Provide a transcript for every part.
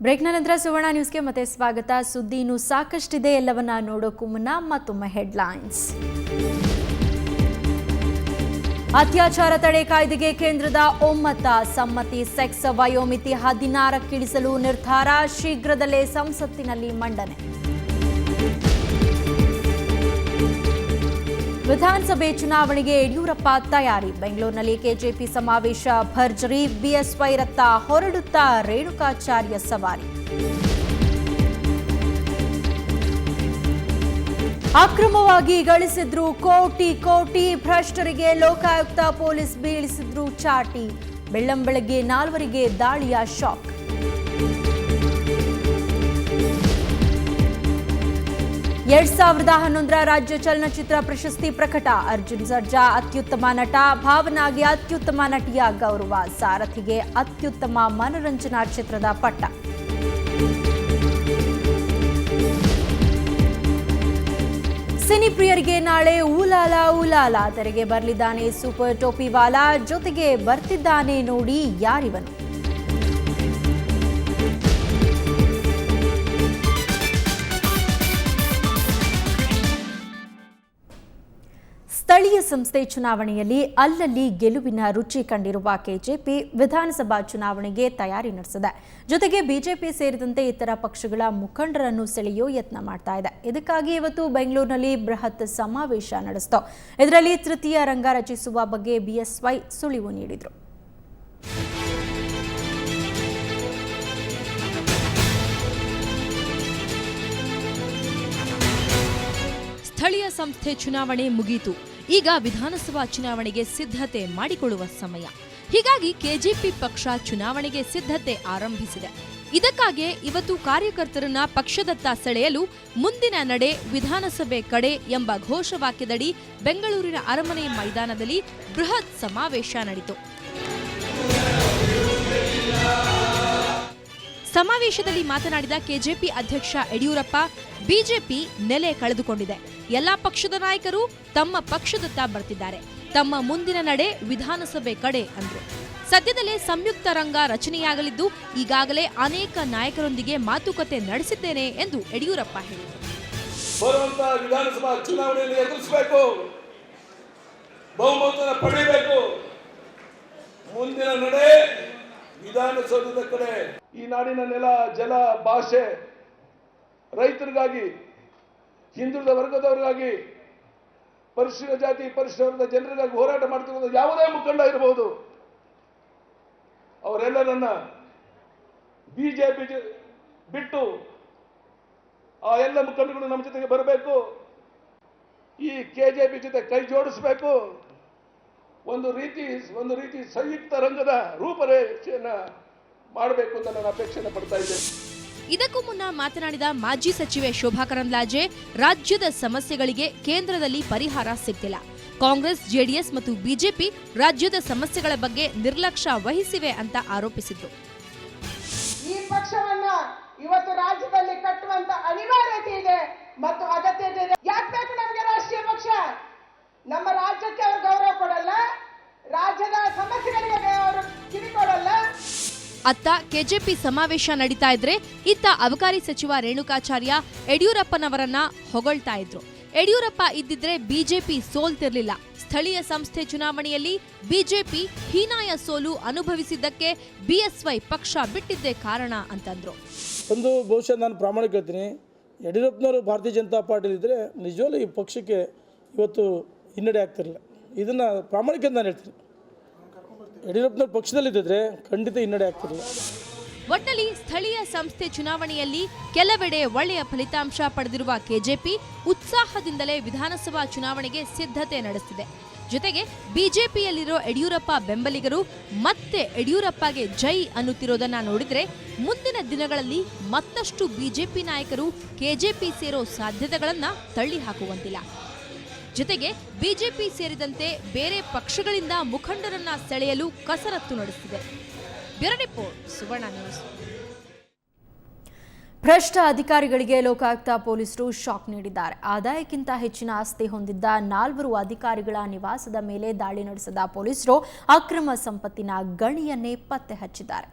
ಬ್ರೇಕ್ನ ನಂತರ ಸುವರ್ಣ ನ್ಯೂಸ್ಗೆ ಮತ್ತೆ ಸ್ವಾಗತ. ಸುದ್ದಿ ಇನ್ನೂ ಸಾಕಷ್ಟಿದೆ, ಎಲ್ಲವನ್ನ ನೋಡೋಕ್ಕೂ ಮುನ್ನ ಮತ್ತೊಮ್ಮೆ ಹೆಡ್ಲೈನ್ಸ್. ಅತ್ಯಾಚಾರ ತಡೆ ಕಾಯ್ದೆಗೆ ಕೇಂದ್ರದ ಒಮ್ಮತ, ಸಮ್ಮತಿ. ಸೆಕ್ಸ್ ವಯೋಮಿತಿ 16 ಇಳಿಸಲು ನಿರ್ಧಾರ, ಶೀಘ್ರದಲ್ಲೇ ಸಂಸತ್ತಿನಲ್ಲಿ ಮಂಡನೆ. ವಿಧಾನಸಭೆ ಚುನಾವಣೆಗೆ ಯಡಿಯೂರಪ್ಪ ತಯಾರಿ, ಬೆಂಗಳೂರಿನಲ್ಲಿ ಕೆಜೆಪಿ ಸಮಾವೇಶ ಭರ್ಜರಿ, ಬಿಎಸ್ವೈ ರತ್ತ ಹೊರಡುತ್ತಾ ರೇಣುಕಾಚಾರ್ಯ ಸವಾರಿ. ಅಕ್ರಮವಾಗಿ ಗಳಿಸಿದ್ರು ಕೋಟಿ ಕೋಟಿ, ಭ್ರಷ್ಟರಿಗೆ ಲೋಕಾಯುಕ್ತ ಪೊಲೀಸ್ ಬೀಳಿಸಿದ್ರು ಚಾಟಿ, ಬೆಳ್ಳಂಬೆಳಗ್ಗೆ 4 ದಾಳಿಯ ಶಾಕ್. ಎರಡ್ 2011 ರಾಜ್ಯ ಚಲನಚಿತ್ರ ಪ್ರಶಸ್ತಿ ಪ್ರಕಟ, ಅರ್ಜುನ್ ಸರ್ಜಾ ಅತ್ಯುತ್ತಮ ನಟ, ಭಾವನಾಗೆ ಅತ್ಯುತ್ತಮ ನಟಿಯ ಗೌರವ, ಸಾರಥಿಗೆ ಅತ್ಯುತ್ತಮ ಮನರಂಜನಾ ಚಿತ್ರದ ಪಟ್ಟ. ಸಿನಿ ಪ್ರಿಯರಿಗೆ ನಾಳೆ ಊಲಾಲ ಊಲಾಲ, ತೆರೆಗೆ ಬರಲಿದ್ದಾನೆ ಸೂಪರ್ ಟೋಪಿವಾಲಾ, ಜೊತೆಗೆ ಬರ್ತಿದ್ದಾನೆ ನೋಡಿ ಯಾರಿವನು. ಸ್ಥಳೀಯ ಸಂಸ್ಥೆ ಚುನಾವಣೆಯಲ್ಲಿ ಅಲ್ಲಲ್ಲಿ ಗೆಲುವಿನ ರುಚಿ ಕಂಡಿರುವ ಕೆಜೆಪಿ ವಿಧಾನಸಭಾ ಚುನಾವಣೆಗೆ ತಯಾರಿ ನಡೆಸಿದೆ. ಜೊತೆಗೆ ಬಿಜೆಪಿ ಸೇರಿದಂತೆ ಇತರ ಪಕ್ಷಗಳ ಮುಖಂಡರನ್ನು ಸೆಳೆಯೋ ಯತ್ನ ಮಾಡ್ತಾ ಇದೆ. ಇದಕ್ಕಾಗಿ ಇವತ್ತು ಬೆಂಗಳೂರಿನಲ್ಲಿ ಬೃಹತ್ ಸಮಾವೇಶ ನಡೆಸಿತು. ಇದರಲ್ಲಿ ತೃತೀಯ ರಂಗ ರಚಿಸುವ ಬಗ್ಗೆ ಬಿಎಸ್ವೈ ಸುಳಿವು ನೀಡಿದರು. ಸ್ಥಳೀಯ ಸಂಸ್ಥೆ ಚುನಾವಣೆ ಮುಗಿಯಿತು. ಈಗ ವಿಧಾನಸಭಾ ಚುನಾವಣೆಗೆ ಸಿದ್ಧತೆ ಮಾಡಿಕೊಳ್ಳುವ ಸಮಯ. ಹೀಗಾಗಿ ಕೆಜೆಪಿ ಪಕ್ಷ ಚುನಾವಣೆಗೆ ಸಿದ್ಧತೆ ಆರಂಭಿಸಿದೆ. ಇದಕ್ಕಾಗಿ ಇವತ್ತು ಕಾರ್ಯಕರ್ತರನ್ನ ಪಕ್ಷದತ್ತ ಸೆಳೆಯಲು ಮುಂದಿನ ನಡೆ ವಿಧಾನಸಭೆ ಕಡೆ ಎಂಬ ಘೋಷವಾಕ್ಯದಡಿ ಬೆಂಗಳೂರಿನ ಅರಮನೆ ಮೈದಾನದಲ್ಲಿ ಬೃಹತ್ ಸಮಾವೇಶ ನಡೆಯಿತು. ಸಮಾವೇಶದಲ್ಲಿ ಮಾತನಾಡಿದ ಕೆಜೆಪಿ ಅಧ್ಯಕ್ಷ ಯಡಿಯೂರಪ್ಪ, ಬಿಜೆಪಿ ನೆಲೆ ಕಳೆದುಕೊಂಡಿದೆ. ಎಲ್ಲಾ ಪಕ್ಷದ ನಾಯಕರು ತಮ್ಮ ಪಕ್ಷದತ್ತ ಬರ್ತಿದ್ದಾರೆ. ತಮ್ಮ ಮುಂದಿನ ನಡೆ ವಿಧಾನಸಭೆ ಕಡೆ ಅಂದ್ರು. ಸದ್ಯದಲ್ಲೇ ಸಂಯುಕ್ತ ರಂಗ ರಚನೆಯಾಗಲಿದ್ದು, ಈಗಾಗಲೇ ಅನೇಕ ನಾಯಕರೊಂದಿಗೆ ಮಾತುಕತೆ ನಡೆಸಿದ್ದೇನೆ ಎಂದು ಯಡಿಯೂರಪ್ಪ ಹೇಳಿದರು. ಬರುವಂತಹ ವಿಧಾನಸಭಾ ಚುನಾವಣೆಯಲ್ಲಿ ಎದುರಿಸಬೇಕು, ಬಹುಮತ ಪಡೆಯಬೇಕು. ಮುಂದಿನ ನಡೆ ವಿಧಾನಸೌಧದ ಕಡೆ. ಈ ನಾಡಿನ ನೆಲ, ಜಲ, ಭಾಷೆ, ರೈತರಿಗಾಗಿ, ಹಿಂದುಳಿದ ವರ್ಗದವರಿಗಾಗಿ, ಪರಿಶಿಷ್ಟ ಜಾತಿ ಪರಿಶಿಷ್ಟ ವರ್ಗದ ಜನರಿಗಾಗಿ ಹೋರಾಟ ಮಾಡ್ತಿರುವ ಯಾವುದೇ ಮುಖಂಡ ಇರಬಹುದು, ಅವರೆಲ್ಲರನ್ನ ಬಿಜೆಪಿ ಬಿಟ್ಟು ಆ ಎಲ್ಲ ಮುಖಂಡಗಳು ನಮ್ಮ ಜೊತೆಗೆ ಬರಬೇಕು. ಈ ಕೆಜೆಪಿ ಜೊತೆ ಕೈ ಜೋಡಿಸಬೇಕು. ಒಂದು ರೀತಿ ಸಂಯುಕ್ತ ರಂಗದ ರೂಪರೇಷೆಯನ್ನ ಮಾಡಬೇಕು ಅಂತ ನಾನು ಅಪೇಕ್ಷೆಯನ್ನು ಪಡ್ತಾ ಇದ್ದೇನೆ. ಇದಕ್ಕೂ ಮುನ್ನ ಮಾತನಾಡಿದ ಮಾಜಿ ಸಚಿವೆ ಶೋಭಾ ಕರಂದ್ಲಾಜೆ, ರಾಜ್ಯದ ಸಮಸ್ಯೆಗಳಿಗೆ ಕೇಂದ್ರದಲ್ಲಿ ಪರಿಹಾರ ಸಿಗ್ತಿಲ್ಲ. ಕಾಂಗ್ರೆಸ್, ಜೆಡಿಎಸ್ ಮತ್ತು ಬಿಜೆಪಿ ರಾಜ್ಯದ ಸಮಸ್ಯೆಗಳ ಬಗ್ಗೆ ನಿರ್ಲಕ್ಷ್ಯ ವಹಿಸಿವೆ ಅಂತ ಆರೋಪಿಸಿದ್ರು. ಈ ಪಕ್ಷವನ್ನ ಇವತ್ತು ರಾಜ್ಯದಲ್ಲಿ ಕಟ್ಟುವಂತ ಅನಿವಾರ್ಯತೆ ಇದೆ ಮತ್ತು ಅಗತ್ಯತೆ ಇದೆ. ಯಾಕೆ ಬೇಕು ನಮಗೆ ರಾಷ್ಟ್ರೀಯ ಪಕ್ಷ? ನಮ್ಮ ರಾಜ್ಯಕ್ಕೆ ಅವರು ಗೌರವ ಕೊಡಲ್ಲ, ರಾಜ್ಯದ ಸಮಸ್ಯೆಗಳಿಗೆ ಅವರು ಕಿವಿ ಕೊಡಲ್ಲ. ಅತ್ತ ಕೆಜೆಪಿ ಸಮಾವೇಶ ನಡೀತಾ ಇದ್ರೆ, ಇತ್ತ ಅಬಕಾರಿ ಸಚಿವ ರೇಣುಕಾಚಾರ್ಯ ಯಡಿಯೂರಪ್ಪನವರನ್ನ ಹೊಗಳ್ತಾ ಇದ್ರು. ಯಡಿಯೂರಪ್ಪ ಇದ್ದಿದ್ರೆ ಬಿಜೆಪಿ ಸೋಲ್ತಿರ್ಲಿಲ್ಲ. ಸ್ಥಳೀಯ ಸಂಸ್ಥೆ ಚುನಾವಣೆಯಲ್ಲಿ ಬಿಜೆಪಿ ಹೀನಾಯ ಸೋಲು ಅನುಭವಿಸಿದ್ದಕ್ಕೆ ಬಿಎಸ್ವೈ ಪಕ್ಷ ಬಿಟ್ಟಿದ್ದೇ ಕಾರಣ ಅಂತಂದ್ರು. ಒಂದು ಬಹುಶಃ ನಾನು ಪ್ರಾಮಾಣಿಕ ಹೇಳ್ತೀನಿ, ಯಡಿಯೂರಪ್ಪನವರು ಭಾರತೀಯ ಜನತಾ ಪಾರ್ಟಿಲಿದ್ದರೆ ನಿಜವಾಗ್ಲೂ ಈ ಪಕ್ಷಕ್ಕೆ ಇವತ್ತು ಹಿನ್ನಡೆ ಆಗ್ತಿರಲಿಲ್ಲ. ಇದನ್ನು ಪ್ರಾಮಾಣಿಕ ನಾನು ಹೇಳ್ತೀನಿ. ಯಡಿಯೂರಪ್ಪನವ್ರ ಪಕ್ಷದಲ್ಲಿದ್ದರೆ ಖಂಡಿತ ಹಿನ್ನಡೆ ಆಗ್ತಿರಲಿಲ್ಲ. ಒಟ್ಟಲ್ಲಿ ಸ್ಥಳೀಯ ಸಂಸ್ಥೆ ಚುನಾವಣೆಯಲ್ಲಿ ಕೆಲವೆಡೆ ಒಳ್ಳೆಯ ಫಲಿತಾಂಶ ಪಡೆದಿರುವ ಕೆಜೆಪಿ ಉತ್ಸಾಹದಿಂದಲೇ ವಿಧಾನಸಭಾ ಚುನಾವಣೆಗೆ ಸಿದ್ಧತೆ ನಡೆಸಿದೆ. ಜೊತೆಗೆ ಬಿಜೆಪಿಯಲ್ಲಿರೋ ಯಡಿಯೂರಪ್ಪ ಬೆಂಬಲಿಗರು ಮತ್ತೆ ಯಡಿಯೂರಪ್ಪಗೆ ಜೈ ಅನ್ನುತ್ತಿರೋದನ್ನ ನೋಡಿದ್ರೆ ಮುಂದಿನ ದಿನಗಳಲ್ಲಿ ಮತ್ತಷ್ಟು ಬಿಜೆಪಿ ನಾಯಕರು ಕೆಜೆಪಿ ಸೇರೋ ಸಾಧ್ಯತೆಗಳನ್ನ ತಳ್ಳಿ ಹಾಕುವಂತಿಲ್ಲ. ಜೊತೆಗೆ ಬಿಜೆಪಿ ಸೇರಿದಂತೆ ಬೇರೆ ಪಕ್ಷಗಳಿಂದ ಮುಖಂಡರನ್ನ ಸೆಳೆಯಲು ಕಸರತ್ತು ನಡೆಸಿದೆ. ಬ್ಯೂರೋ ರಿಪೋರ್ಟ್, ಸುವರ್ಣ ನ್ಯೂಸ್. ಭ್ರಷ್ಟ ಅಧಿಕಾರಿಗಳಿಗೆ ಲೋಕಾಯುಕ್ತ ಪೊಲೀಸರು ಶಾಕ್ ನೀಡಿದ್ದಾರೆ. ಆದಾಯಕ್ಕಿಂತ ಹೆಚ್ಚಿನ ಆಸ್ತಿ ಹೊಂದಿದ್ದ 4 ಅಧಿಕಾರಿಗಳ ನಿವಾಸದ ಮೇಲೆ ದಾಳಿ ನಡೆಸಿದ ಪೊಲೀಸರು ಅಕ್ರಮ ಸಂಪತ್ತಿನ ಗಣಿಯನ್ನೇ ಪತ್ತೆ ಹಚ್ಚಿದ್ದಾರೆ.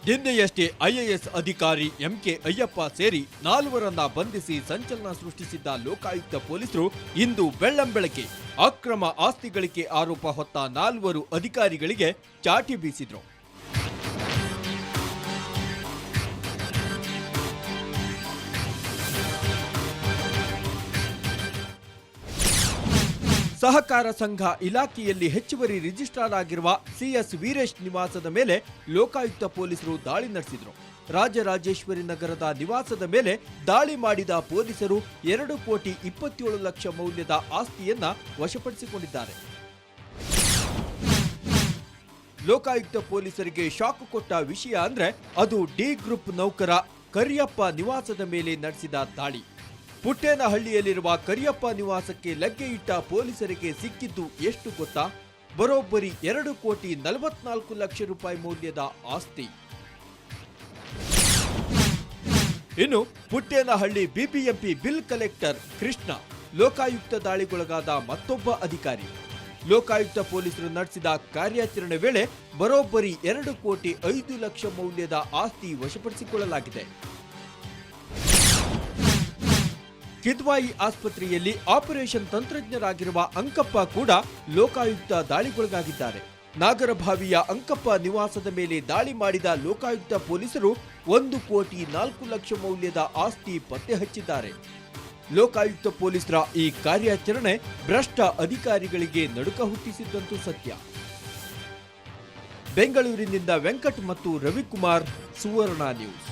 ನಿನ್ನೆಯಷ್ಟೇ ಐಎಎಸ್ ಅಧಿಕಾರಿ ಎಂಕೆ ಅಯ್ಯಪ್ಪ ಸೇರಿ 4 ಬಂಧಿಸಿ ಸಂಚಲನ ಸೃಷ್ಟಿಸಿದ್ದ ಲೋಕಾಯುಕ್ತ ಪೊಲೀಸರು ಇಂದು ಬೆಳ್ಳಂಬೆಳಗ್ಗೆ ಅಕ್ರಮ ಆಸ್ತಿ ಗಳಿಕೆ ಆರೋಪ ಹೊತ್ತ 4 ಅಧಿಕಾರಿಗಳಿಗೆ ಚಾಟಿ ಬೀಸಿದ್ರು. ಸಹಕಾರ ಸಂಘ ಇಲಾಖೆಯಲ್ಲಿ ಹೆಚ್ಚುವರಿ ರಿಜಿಸ್ಟ್ರಾರ್ ಆಗಿರುವ ಸಿಎಸ್ ವೀರೇಶ್ ನಿವಾಸದ ಮೇಲೆ ಲೋಕಾಯುಕ್ತ ಪೊಲೀಸರು ದಾಳಿ ನಡೆಸಿದ್ರು. ರಾಜರಾಜೇಶ್ವರಿ ನಗರದ ನಿವಾಸದ ಮೇಲೆ ದಾಳಿ ಮಾಡಿದ ಪೊಲೀಸರು 2,27 ಲಕ್ಷ ಮೌಲ್ಯದ ಆಸ್ತಿಯನ್ನ ವಶಪಡಿಸಿಕೊಂಡಿದ್ದಾರೆ. ಲೋಕಾಯುಕ್ತ ಪೊಲೀಸರಿಗೆ ಶಾಕ್ ಕೊಟ್ಟ ವಿಷಯ ಅಂದ್ರೆ ಅದು ಡಿ ಗ್ರೂಪ್ ನೌಕರ ಕರಿಯಪ್ಪ ನಿವಾಸದ ಮೇಲೆ ನಡೆಸಿದ ದಾಳಿ. ಪುಟ್ಟೇನಹಳ್ಳಿಯಲ್ಲಿರುವ ಕರಿಯಪ್ಪ ನಿವಾಸಕ್ಕೆ ಲಗ್ಗೆ ಇಟ್ಟ ಪೊಲೀಸರಿಗೆ ಸಿಕ್ಕಿದ್ದು ಎಷ್ಟು ಗೊತ್ತಾ? ಬರೋಬ್ಬರಿ 2,44 ಲಕ್ಷ ರೂಪಾಯಿ ಮೌಲ್ಯದ ಆಸ್ತಿ. ಇನ್ನು Puttenahalli BBMP bill collector Krishna Lokayukta ದಾಳಿಗೊಳಗಾದ ಮತ್ತೊಬ್ಬ ಅಧಿಕಾರಿ. ಲೋಕಾಯುಕ್ತ ಪೊಲೀಸರು ನಡೆಸಿದ ಕಾರ್ಯಾಚರಣೆ ವೇಳೆ ಬರೋಬ್ಬರಿ 2,05 ಲಕ್ಷ ಮೌಲ್ಯದ ಆಸ್ತಿ ವಶಪಡಿಸಿಕೊಳ್ಳಲಾಗಿದೆ. ಕಿದ್ವಾಯಿ ಆಸ್ಪತ್ರೆಯಲ್ಲಿ ಆಪರೇಷನ್ ತಂತ್ರಜ್ಞರಾಗಿರುವ ಅಂಕಪ್ಪ ಕೂಡ ಲೋಕಾಯುಕ್ತ ದಾಳಿಗೊಳಗಾಗಿದ್ದಾರೆ. ನಾಗರಭಾವಿಯ ಅಂಕಪ್ಪ ನಿವಾಸದ ಮೇಲೆ ದಾಳಿ ಮಾಡಿದ ಲೋಕಾಯುಕ್ತ ಪೊಲೀಸರು 1,04 ಲಕ್ಷ ಮೌಲ್ಯದ ಆಸ್ತಿ ಪತ್ತೆ ಹಚ್ಚಿದ್ದಾರೆ. ಲೋಕಾಯುಕ್ತ ಪೊಲೀಸರ ಈ ಕಾರ್ಯಾಚರಣೆ ಭ್ರಷ್ಟ ಅಧಿಕಾರಿಗಳಿಗೆ ನಡುಕ ಹುಟ್ಟಿಸಿದ್ದಂತೂ ಸತ್ಯ. ಬೆಂಗಳೂರಿನಿಂದ ವೆಂಕಟ್ ಮತ್ತು ರವಿಕುಮಾರ್, ಸುವರ್ಣ ನ್ಯೂಸ್.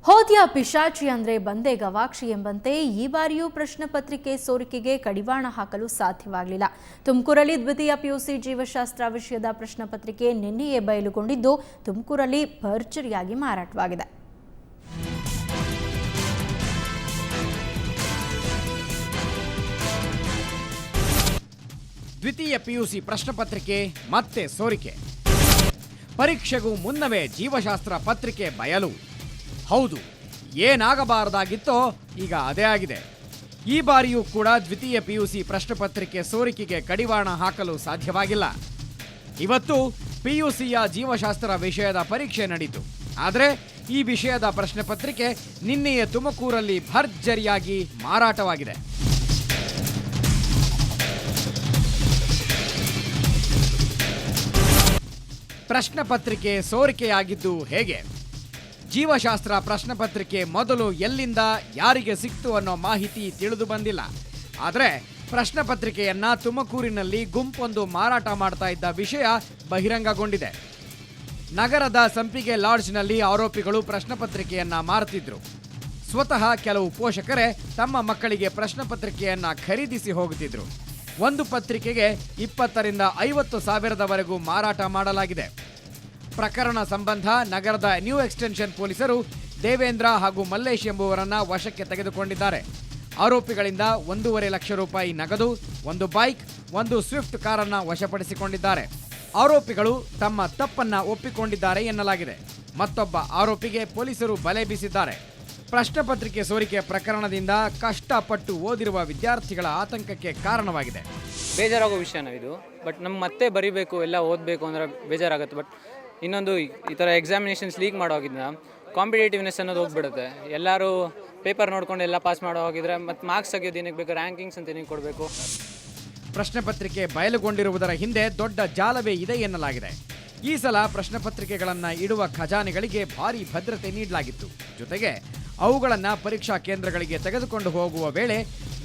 ಹೋದ್ಯ ಪಿಶಾಚಿ ಅಂದ್ರೆ ಬಂದೆ ಗವಾಕ್ಷಿ ಎಂಬಂತೆ ಈ ಬಾರಿಯೂ ಪ್ರಶ್ನೆ ಪತ್ರಿಕೆ ಸೋರಿಕೆಗೆ ಕಡಿವಾಣ ಹಾಕಲು ಸಾಧ್ಯವಾಗಲಿಲ್ಲ. ತುಮಕೂರಲ್ಲಿ ದ್ವಿತೀಯ ಪಿಯುಸಿ ಜೀವಶಾಸ್ತ್ರ ವಿಷಯದ ಪ್ರಶ್ನೆ ಪತ್ರಿಕೆ ನಿನ್ನೆಯೇ ಬಯಲುಗೊಂಡಿದ್ದು ತುಮಕೂರಲ್ಲಿ ಭರ್ಜರಿಯಾಗಿ ಮಾರಾಟವಾಗಿದೆ. ದ್ವಿತೀಯ ಪಿಯುಸಿ ಪ್ರಶ್ನೆ ಪತ್ರಿಕೆ ಮತ್ತೆ ಸೋರಿಕೆ. ಪರೀಕ್ಷೆಗೂ ಮುನ್ನವೇ ಜೀವಶಾಸ್ತ್ರ ಪತ್ರಿಕೆ ಬಯಲು. ಹೌದು, ಏನಾಗಬಾರದಾಗಿತ್ತೋ ಈಗ ಅದೇ ಆಗಿದೆ. ಈ ಬಾರಿಯೂ ಕೂಡ ದ್ವಿತೀಯ ಪಿಯುಸಿ ಪ್ರಶ್ನೆ ಪತ್ರಿಕೆ ಸೋರಿಕೆಗೆ ಕಡಿವಾಣ ಹಾಕಲು ಸಾಧ್ಯವಾಗಿಲ್ಲ. ಇವತ್ತು ಪಿಯುಸಿಯ ಜೀವಶಾಸ್ತ್ರ ವಿಷಯದ ಪರೀಕ್ಷೆ ನಡೆಯಿತು. ಆದರೆ ಈ ವಿಷಯದ ಪ್ರಶ್ನೆ ಪತ್ರಿಕೆ ನಿನ್ನೆಯೇ ತುಮಕೂರಲ್ಲಿ ಭರ್ಜರಿಯಾಗಿ ಮಾರಾಟವಾಗಿದೆ. ಪ್ರಶ್ನೆ ಪತ್ರಿಕೆ ಸೋರಿಕೆಯಾಗಿದ್ದು ಹೇಗೆ? ಜೀವಶಾಸ್ತ್ರ ಪ್ರಶ್ನೆ ಪತ್ರಿಕೆ ಮೊದಲು ಎಲ್ಲಿಂದ ಯಾರಿಗೆ ಸಿಕ್ತು ಅನ್ನೋ ಮಾಹಿತಿ ತಿಳಿದು ಬಂದಿಲ್ಲ. ಆದರೆ ಪ್ರಶ್ನೆ ಪತ್ರಿಕೆಯನ್ನ ತುಮಕೂರಿನಲ್ಲಿ ಗುಂಪೊಂದು ಮಾರಾಟ ಮಾಡ್ತಾ ಇದ್ದ ವಿಷಯ ಬಹಿರಂಗಗೊಂಡಿದೆ. ನಗರದ ಸಂಪಿಗೆ ಲಾಡ್ಜ್ನಲ್ಲಿ ಆರೋಪಿಗಳು ಪ್ರಶ್ನೆ ಪತ್ರಿಕೆಯನ್ನ ಮಾರ್ತಿದ್ರು. ಸ್ವತಃ ಕೆಲವು ಪೋಷಕರೇ ತಮ್ಮ ಮಕ್ಕಳಿಗೆ ಪ್ರಶ್ನೆ ಪತ್ರಿಕೆಯನ್ನ ಖರೀದಿಸಿ ಹೋಗುತ್ತಿದ್ರು. ಒಂದು ಪತ್ರಿಕೆಗೆ 20,000 ರಿಂದ 50,000ವರೆಗೂ ಮಾರಾಟ ಮಾಡಲಾಗಿದೆ. ಪ್ರಕರಣ ಸಂಬಂಧ ನಗರದ ನ್ಯೂ ಎಕ್ಸ್ಟೆನ್ಷನ್ ಪೊಲೀಸರು ದೇವೇಂದ್ರ ಹಾಗೂ ಮಲ್ಲೇಶ್ ಎಂಬುವರನ್ನ ವಶಕ್ಕೆ ತೆಗೆದುಕೊಂಡಿದ್ದಾರೆ. ಆರೋಪಿಗಳಿಂದ 1.5 ಲಕ್ಷ ರೂಪಾಯಿ ನಗದು, ಒಂದು ಬೈಕ್, ಒಂದು ಸ್ವಿಫ್ಟ್ ಕಾರನ್ನ ವಶಪಡಿಸಿಕೊಂಡಿದ್ದಾರೆ. ಆರೋಪಿಗಳು ತಮ್ಮ ತಪ್ಪನ್ನ ಒಪ್ಪಿಕೊಂಡಿದ್ದಾರೆ ಎನ್ನಲಾಗಿದೆ. ಮತ್ತೊಬ್ಬ ಆರೋಪಿಗೆ ಪೊಲೀಸರು ಬಲೆ ಬೀಸಿದ್ದಾರೆ. ಪ್ರಶ್ನೆ ಪತ್ರಿಕೆ ಸೋರಿಕೆ ಪ್ರಕರಣದಿಂದ ಕಷ್ಟಪಟ್ಟು ಓದಿರುವ ವಿದ್ಯಾರ್ಥಿಗಳ ಆತಂಕಕ್ಕೆ ಕಾರಣವಾಗಿದೆ. ಬೇಜಾರಾಗೋ ವಿಷಯನ ಇದು. ಬಟ್ ನಮ್ಗೆ ಮತ್ತೆ ಬರೀಬೇಕು, ಎಲ್ಲ ಓದಬೇಕು ಅಂದ್ರೆ ಬೇಜಾರಾಗುತ್ತೆ. ಬಟ್ ಇನ್ನೊಂದು ಈ ಥರ ಎಕ್ಸಾಮಿನೇಷನ್ಸ್ ಲೀಕ್ ಮಾಡೋಗಿದ್ನ ಕಾಂಪಿಟೇಟಿವ್ನೆಸ್ ಅನ್ನೋದು ಹೋಗ್ಬಿಡುತ್ತೆ. ಎಲ್ಲರೂ ಪೇಪರ್ ನೋಡ್ಕೊಂಡು ಎಲ್ಲ ಪಾಸ್ ಮಾಡೋ ಹೋಗಿದ್ರೆ ಮತ್ತು ಮಾರ್ಕ್ಸ್ ತೆಗೆಯೋದು ಏನಕ್ಕೆ ಬೇಕು, ರ್ಯಾಂಕಿಂಗ್ಸ್ ಅಂತ ಏನಕ್ಕೆ ಕೊಡಬೇಕು. ಪ್ರಶ್ನೆ ಪತ್ರಿಕೆ ಬಯಲುಗೊಂಡಿರುವುದರ ಹಿಂದೆ ದೊಡ್ಡ ಜಾಲವೇ ಇದೆ ಎನ್ನಲಾಗಿದೆ. ಈ ಸಲ ಪ್ರಶ್ನೆ ಪತ್ರಿಕೆಗಳನ್ನು ಇಡುವ ಖಜಾನೆಗಳಿಗೆ ಭಾರೀ ಭದ್ರತೆ ನೀಡಲಾಗಿತ್ತು. ಜೊತೆಗೆ ಅವುಗಳನ್ನು ಪರೀಕ್ಷಾ ಕೇಂದ್ರಗಳಿಗೆ ತೆಗೆದುಕೊಂಡು ಹೋಗುವ ವೇಳೆ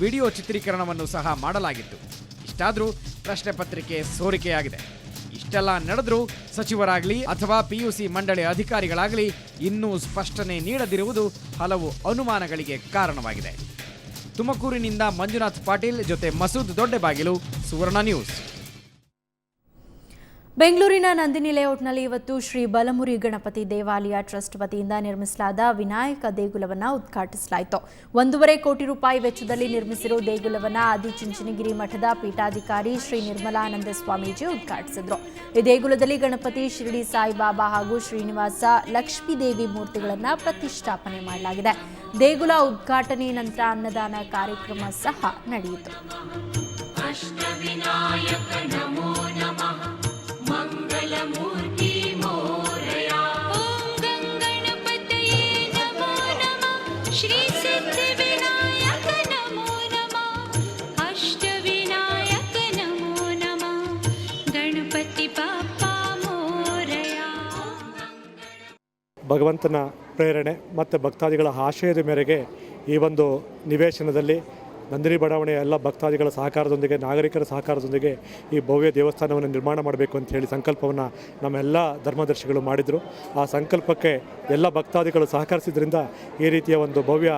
ವಿಡಿಯೋ ಚಿತ್ರೀಕರಣವನ್ನು ಸಹ ಮಾಡಲಾಗಿತ್ತು. ಇಷ್ಟಾದರೂ ಪ್ರಶ್ನೆ ಪತ್ರಿಕೆ ಸೋರಿಕೆಯಾಗಿದೆ. ಇಷ್ಟೆಲ್ಲ ನಡೆದರೂ ಸಚಿವರಾಗಲಿ ಅಥವಾ ಪಿಯುಸಿ ಮಂಡಳಿ ಅಧಿಕಾರಿಗಳಾಗಲಿ ಇನ್ನೂ ಸ್ಪಷ್ಟನೆ ನೀಡದಿರುವುದು ಹಲವು ಅನುಮಾನಗಳಿಗೆ ಕಾರಣವಾಗಿದೆ. ತುಮಕೂರಿನಿಂದ ಮಂಜುನಾಥ್ ಪಾಟೀಲ್ ಜೊತೆ ಮಸೂದ್ ದೊಡ್ಡಬಾಗಿಲು, ಸುವರ್ಣ ನ್ಯೂಸ್. ಬೆಂಗಳೂರಿನ ನಂದಿನಿ ಲೇಔಟ್ನಲ್ಲಿ ಇವತ್ತು ಶ್ರೀ ಬಲಮುರಿ ಗಣಪತಿ ದೇವಾಲಯ ಟ್ರಸ್ಟ್ ವತಿಯಿಂದ ನಿರ್ಮಿಸಲಾದ ವಿನಾಯಕ ದೇಗುಲವನ್ನು ಉದ್ಘಾಟಿಸಲಾಯಿತು. 1.5 ಕೋಟಿ ರೂಪಾಯಿ ವೆಚ್ಚದಲ್ಲಿ ನಿರ್ಮಿಸಿರುವ ದೇಗುಲವನ್ನು ಆದಿಚುಂಚನಗಿರಿ ಮಠದ ಪೀಠಾಧಿಕಾರಿ ಶ್ರೀ ನಿರ್ಮಲಾನಂದ ಸ್ವಾಮೀಜಿ ಉದ್ಘಾಟಿಸಿದರು. ಈ ದೇಗುಲದಲ್ಲಿ ಗಣಪತಿ, ಶಿರಡಿ ಸಾಯಿಬಾಬಾ ಹಾಗೂ ಶ್ರೀನಿವಾಸ ಲಕ್ಷ್ಮೀದೇವಿ ಮೂರ್ತಿಗಳನ್ನು ಪ್ರತಿಷ್ಠಾಪನೆ ಮಾಡಲಾಗಿದೆ. ದೇಗುಲ ಉದ್ಘಾಟನೆ ನಂತರ ಅನ್ನದಾನ ಕಾರ್ಯಕ್ರಮ ಸಹ ನಡೆಯಿತು. ಅಷ್ಟವಿನಾಯಕ ನಮೋ ನಮಃ ಮಂಗಲಮೂರ್ತಿ ಮೋರಯ ಭಗವಂತನ ಪ್ರೇರಣೆ ಮತ್ತು ಭಕ್ತಾದಿಗಳ ಆಶಯದ ಮೇರೆಗೆ ಈ ಒಂದು ನಿವೇಶನದಲ್ಲಿ ನಂದಿನಿ ಬಡಾವಣೆಯ ಎಲ್ಲ ಭಕ್ತಾದಿಗಳ ಸಹಕಾರದೊಂದಿಗೆ, ನಾಗರಿಕರ ಸಹಕಾರದೊಂದಿಗೆ ಈ ಭವ್ಯ ದೇವಸ್ಥಾನವನ್ನು ನಿರ್ಮಾಣ ಮಾಡಬೇಕು ಅಂತ ಹೇಳಿ ಸಂಕಲ್ಪವನ್ನು ನಮ್ಮೆಲ್ಲ ಧರ್ಮದರ್ಶಿಗಳು ಮಾಡಿದರು. ಆ ಸಂಕಲ್ಪಕ್ಕೆ ಎಲ್ಲ ಭಕ್ತಾದಿಗಳು ಸಹಕರಿಸಿದ್ರಿಂದ ಈ ರೀತಿಯ ಒಂದು ಭವ್ಯ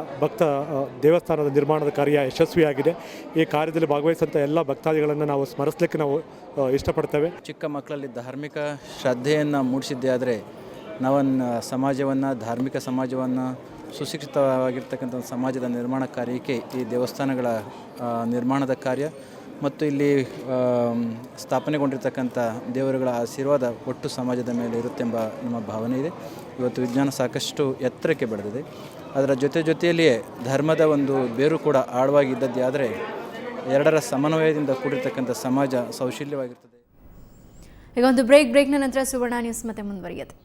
ದೇವಸ್ಥಾನದ ನಿರ್ಮಾಣದ ಕಾರ್ಯ ಯಶಸ್ವಿಯಾಗಿದೆ. ಈ ಕಾರ್ಯದಲ್ಲಿ ಭಾಗವಹಿಸಿದಂಥ ಎಲ್ಲ ಭಕ್ತಾದಿಗಳನ್ನು ನಾವು ಸ್ಮರಿಸಲಿಕ್ಕೆ ನಾವು ಇಷ್ಟಪಡ್ತೇವೆ. ಚಿಕ್ಕ ಮಕ್ಕಳಲ್ಲಿ ಧಾರ್ಮಿಕ ಶ್ರದ್ಧೆಯನ್ನು ಮೂಡಿಸಿದ್ದೇ ಆದರೆ ನಾವನ್ನ ಸಮಾಜವನ್ನು, ಧಾರ್ಮಿಕ ಸಮಾಜವನ್ನು, ಸುಶಿಕ್ಷಿತವಾಗಿರ್ತಕ್ಕಂಥ ಸಮಾಜದ ನಿರ್ಮಾಣ ಕಾರ್ಯಕ್ಕೆ ಈ ದೇವಸ್ಥಾನಗಳ ನಿರ್ಮಾಣದ ಕಾರ್ಯ ಮತ್ತು ಇಲ್ಲಿ ಸ್ಥಾಪನೆಗೊಂಡಿರ್ತಕ್ಕಂಥ ದೇವರುಗಳ ಆಶೀರ್ವಾದ ಒಟ್ಟು ಸಮಾಜದ ಮೇಲೆ ಇರುತ್ತೆಂಬ ನಮ್ಮ ಭಾವನೆ ಇದೆ. ಇವತ್ತು ವಿಜ್ಞಾನ ಸಾಕಷ್ಟು ಎತ್ತರಕ್ಕೆ ಬೆಳೆದಿದೆ. ಅದರ ಜೊತೆಯಲ್ಲಿಯೇ ಧರ್ಮದ ಒಂದು ಬೇರು ಕೂಡ ಆಳವಾಗಿದ್ದದ್ದೇ ಆದರೆ ಎರಡರ ಸಮನ್ವಯದಿಂದ ಕೂಡಿರ್ತಕ್ಕಂಥ ಸಮಾಜ ಸೌಶಲ್ಯವಾಗಿರ್ತದೆ. ಈಗ ಒಂದು ಬ್ರೇಕ್ನ ನಂತರ ಸುವರ್ಣ ನ್ಯೂಸ್ ಮತ್ತೆ ಮುಂದುವರಿಯುತ್ತೆ.